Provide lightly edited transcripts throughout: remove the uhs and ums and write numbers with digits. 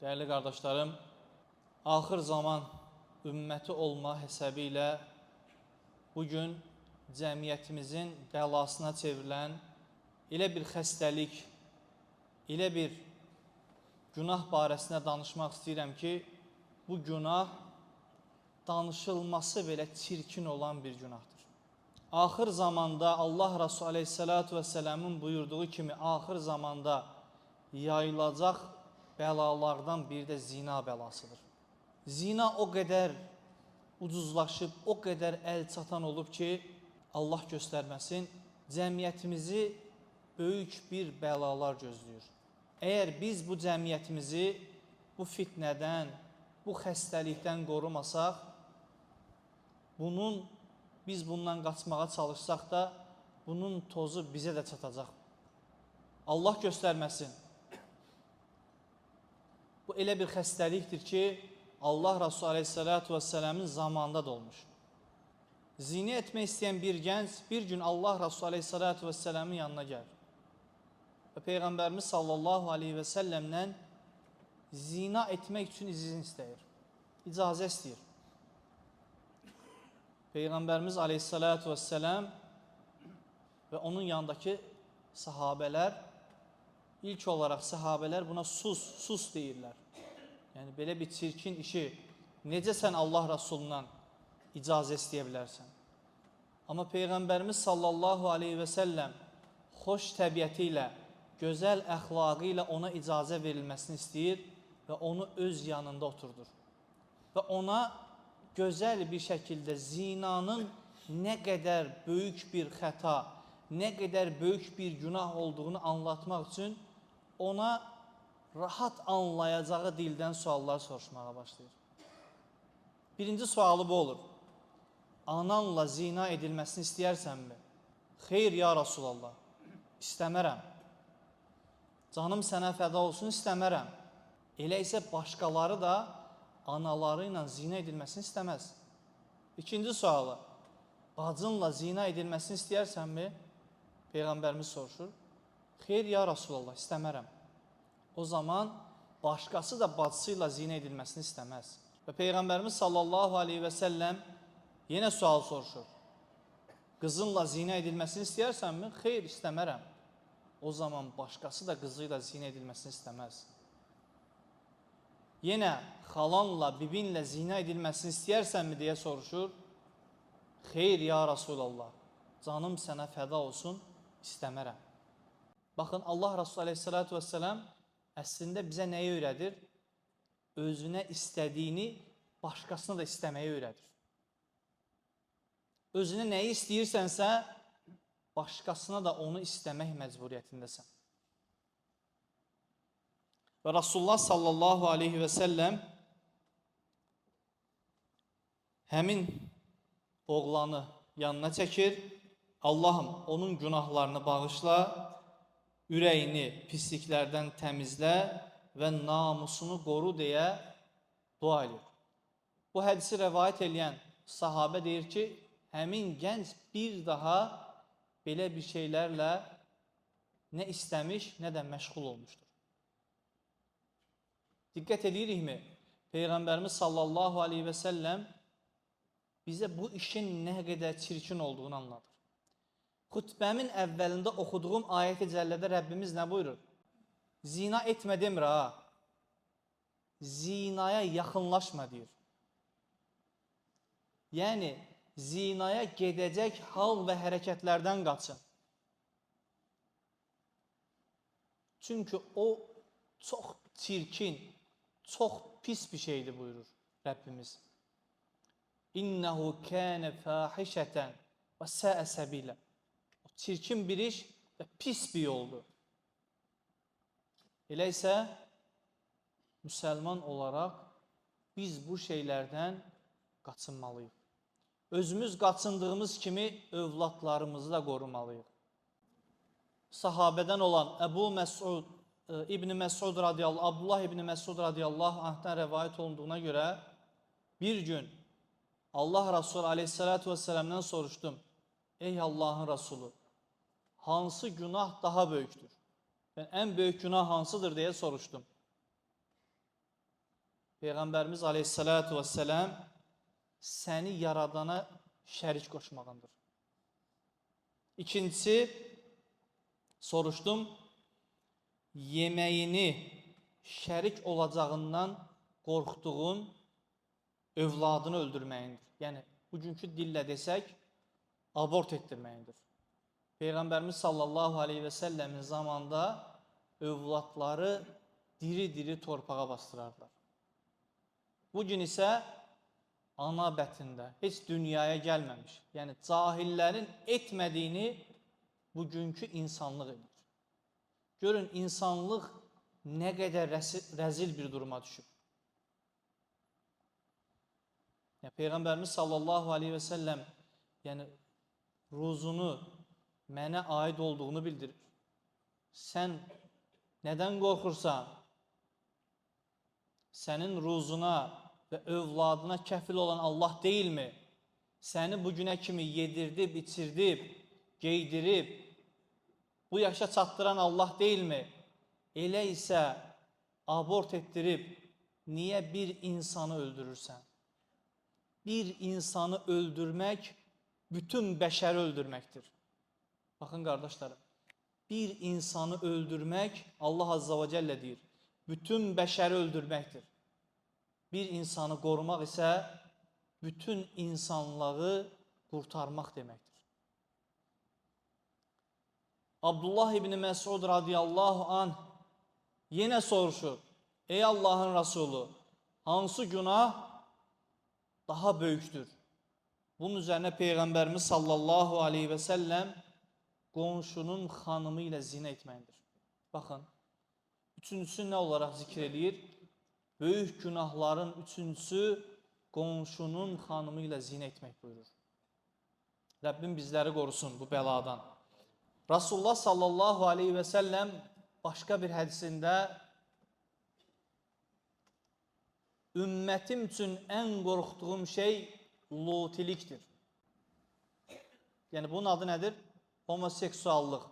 Dəyərli qardaşlarım, axır zaman ümməti olma hesabı ilə bugün cəmiyyətimizin bəlasına çevrilən elə bir xəstəlik, elə bir günah barəsində danışmaq istəyirəm ki, bu günah danışılması belə çirkin olan bir günahdır. Axır zamanda Allah Resulü Aleyhisselatü Vesselam'ın buyurduğu kimi axır zamanda yayılacaq bəlalardan biri də zina bəlasıdır. Zina o qədər ucuzlaşıb, o qədər əl çatan olub ki, Allah göstərməsin, cəmiyyətimizi böyük bir bəlalar gözləyir. Əgər biz bu cəmiyyətimizi bu fitnədən, bu xəstəlikdən qorumasaq, biz bundan qaçmağa çalışsaq da, bunun tozu bizə də çatacaq. Allah göstərməsin. Bu elə bir xəstəlikdir ki, Allah Resulü Aleyhisselatü Vesselam'ın zamanında da olmuş. Zina etmək istəyən bir gənc bir gün Allah Resulü Aleyhisselatü Vesselam'ın yanına gəlir. Və Peyğəmbərimiz sallallahu aleyhi və səlləmdən zina etmək üçün izin istəyir. İcazə istəyir. Peyğəmbərimiz Aleyhisselatü Vesselam və onun yanındakı sahabələr, İlk olaraq sahabələr buna sus deyirlər. Yəni, belə bir çirkin işi necə sən Allah Rasulundan icazə istəyə bilərsən? Amma Peyğəmbərimiz sallallahu aleyhi və səlləm xoş təbiəti ilə, gözəl əxlaqı ilə ona icazə verilməsini istəyir və onu öz yanında oturdur. Və ona gözəl bir şəkildə zinanın nə qədər böyük bir xəta, nə qədər böyük bir günah olduğunu anlatmaq üçün ona rahat anlayacağı dildən suallar soruşmağa başlayır. Birinci sualı bu olur. Ananla zina edilməsini istəyirsənmi? Xeyr ya Rasulallah, istəmərəm. Canım sənə fəda olsun, istəmərəm. Elə isə başqaları da anaları ilə zina edilməsini istəməz. İkinci sualı, bacınla zina edilməsini istəyirsənmi? Peyğəmbərimiz soruşur. Xeyr ya Rasulallah, istəmərəm. O zaman başqası da bacısı ilə zina edilməsini istəməz. Və Peyğəmbərimiz sallallahu aleyhi və səlləm yenə sual soruşur. Qızınla zina edilməsini istəyirsənmi? Xeyr, istəmərəm. O zaman başqası da qızı ilə zina edilməsini istəməz. Yenə xalanla, bibinlə zina edilməsini istəyirsənmi deyə soruşur. Xeyr ya Rasulallah, canım sənə fəda olsun, istəmərəm. Baxın, Allah Resulü Aleyhisselatü Vesselam əslində bizə nəyi öyrədir? Özünə istədiyini başqasına da istəməyi öyrədir. Özünə nəyi istəyirsənsə, başqasına da onu istəmək məcburiyyətindəsən. Və Rasulullah sallallahu aleyhi və səlləm həmin oğlanı yanına çəkir. Allahım, onun günahlarını bağışla, ürəyini pisliklərdən təmizlə və namusunu qoru deyə dua edir. Bu hədisi rəvayət edən sahabə deyir ki, həmin gənc bir daha belə bir şeylərlə nə istəmiş, nə də məşğul olmuşdur. Diqqət edirikmi? Peyğəmbərimiz sallallahu aleyhi və səlləm bizə bu işin nə qədər çirkin olduğunu anladır. Xutbəmin əvvəlində oxuduğum ayət-i cəllədə Rəbbimiz nə buyurur? Zina etmə demir ha. Zinaya yaxınlaşma deyir. Yəni, zinaya gedəcək hal və hərəkətlərdən qaçın. Çünki o çox çirkin, çox pis bir şeydir buyurur Rəbbimiz. İnnehu kânə fâhişətən və səə səbilə. O çirkin bir iş və pis bir yoldur. Elə isə müsəlman olaraq biz bu şeylərdən qaçınmalıyıq. Özümüz qaçındığımız kimi övladlarımızı da qorumalıyıq. Sahabədən olan İbn Məsud radiyallahu, Abdullah İbn Məsud radiyallahu anhdan rəvayət olunduğuna görə bir gün Allah Resulü Aleyhisselatü Vesselam'dan soruşdum. Ey Allah'ın Resulü, hansı günah daha böyükdür? Ben en büyük günah hansıdır diye soruştum. Peyğəmbərimiz aleyhissalatu vesselam səni yaradana şərik qoşmağındır. İkincisi, soruşdum, yeməyini şərik olacağından qorxduğun övladını öldürməyindir. Yəni, bugünkü dillə desək, abort etdirməyindir. Peyğəmbərimiz sallallahu aleyhi və səlləmin zamanında övladları diri-diri torpağa bastırarlar. Bugün isə ana bətində heç dünyaya gəlməmiş, yəni cahillərin etmədiyini bugünkü insanlıq edir. Görün, insanlıq nə qədər rəzil bir duruma düşüb. Yəni, Peyğəmbərimiz sallallahu aleyhi və səlləm ruzunu mənə aid olduğunu bildirir. Sən nədən qorxursan? Sənin ruzuna və övladına kəfil olan Allah deyilmi? Səni bugünə kimi yedirdib, içirdib, geydirib, bu yaşa çatdıran Allah deyilmi? Elə isə abort etdirib, niyə bir insanı öldürürsən? Bir insanı öldürmək, bütün bəşəri öldürməkdir. Baxın, qardaşlarım, bir insanı öldürmək, Allah Azza və Cəllə deyir, bütün bəşəri öldürməkdir. Bir insanı qorumaq isə bütün insanlığı qurtarmaq deməkdir. Abdullah ibn Məsud radiyallahu anh yenə soruşur, ey Allahın Rasulü, hansı günah daha böyükdür? Bunun üzərinə Peyğəmbərimiz sallallahu aleyhi və səlləm qonşunun xanımı ilə zina etməkdir. Baxın, üçüncüsü nə olaraq zikr edir? Böyük günahların üçüncüsü qonşunun xanımı ilə zina etmək buyurur. Rəbbim bizləri qorusun bu bəladan. Rasulullah sallallahu aleyhi və səlləm başqa bir hədisində ümmətim üçün ən qorxduğum şey lutilikdir. Yəni bunun adı nədir? Homoseksuallıq.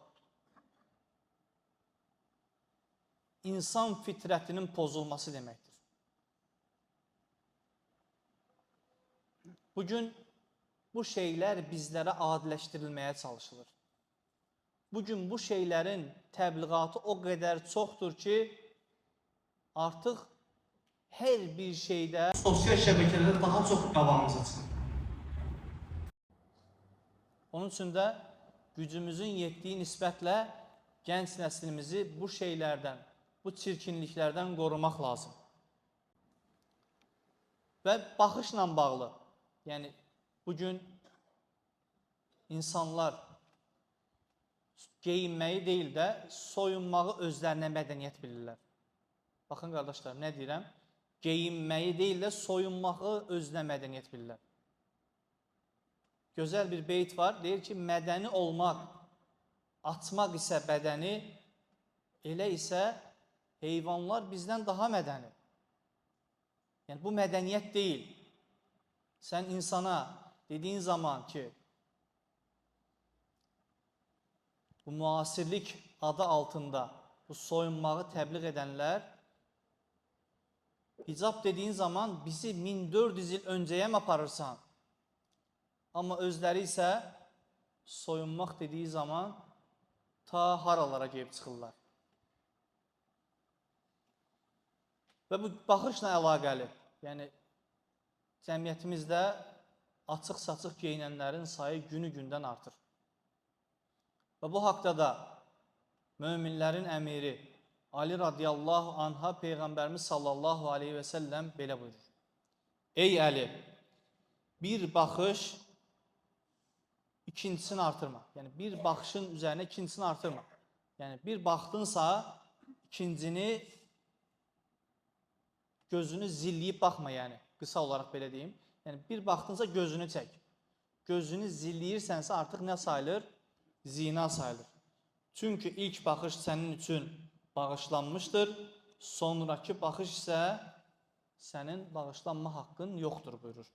İnsan fitrətinin pozulması deməkdir. Bugün bu şeylər bizlərə adiləşdirilməyə çalışılır. Bugün bu şeylərin təbliğatı o qədər çoxdur ki, artıq hər bir şeydə sosial şəbəkələrdə daha çox qabağımıza çıxır. Onun üçün də gücümüzün yetdiyi nisbətlə gənc nəslimizi bu şeylərdən, bu çirkinliklərdən qorumaq lazım. Və baxışla bağlı, yəni bugün insanlar geyinməyi deyil də soyunmağı özlərinə mədəniyyət bilirlər. Baxın qardaşlar, nə deyirəm? Geyinməyi deyil də soyunmağı özünə mədəniyyət bilirlər. Gözəl bir beyt var, deyir ki, mədəni olmaq, açmaq isə bədəni, elə isə heyvanlar bizdən daha mədəni. Yəni, bu mədəniyyət deyil. Sən insana dediyin zaman ki, bu müasirlik adı altında bu soyunmağı təbliğ edənlər, hicab dediyin zaman bizi 1400 il öncəyə mi aparırsan? Amma özləri isə soyunmaq dediyi zaman ta haralara geyib çıxırlar. Və bu baxışla əlaqəli, yəni cəmiyyətimizdə açıq-saçıq geyinənlərin sayı günü-gündən artır. Və bu haqda da möminlərin əmiri Ali radiyallahu anha Peyğəmbərimiz sallallahu aleyhi və səlləm belə buyurur. Ey Əli, bir baxış ikincisini artırma. Yəni bir baxışın üzərinə ikincisini artırma. Yəni bir baxdınsa ikincini gözünü zilləyib baxma, yəni qısa olaraq belə deyim. Yəni bir baxdınsa gözünü çək. Gözünü zilləyirsənsə artıq nə sayılır? Zina sayılır. Çünki ilk baxış sənin üçün bağışlanmışdır, sonraki baxış isə sənin bağışlanma haqqın yoxdur buyurur.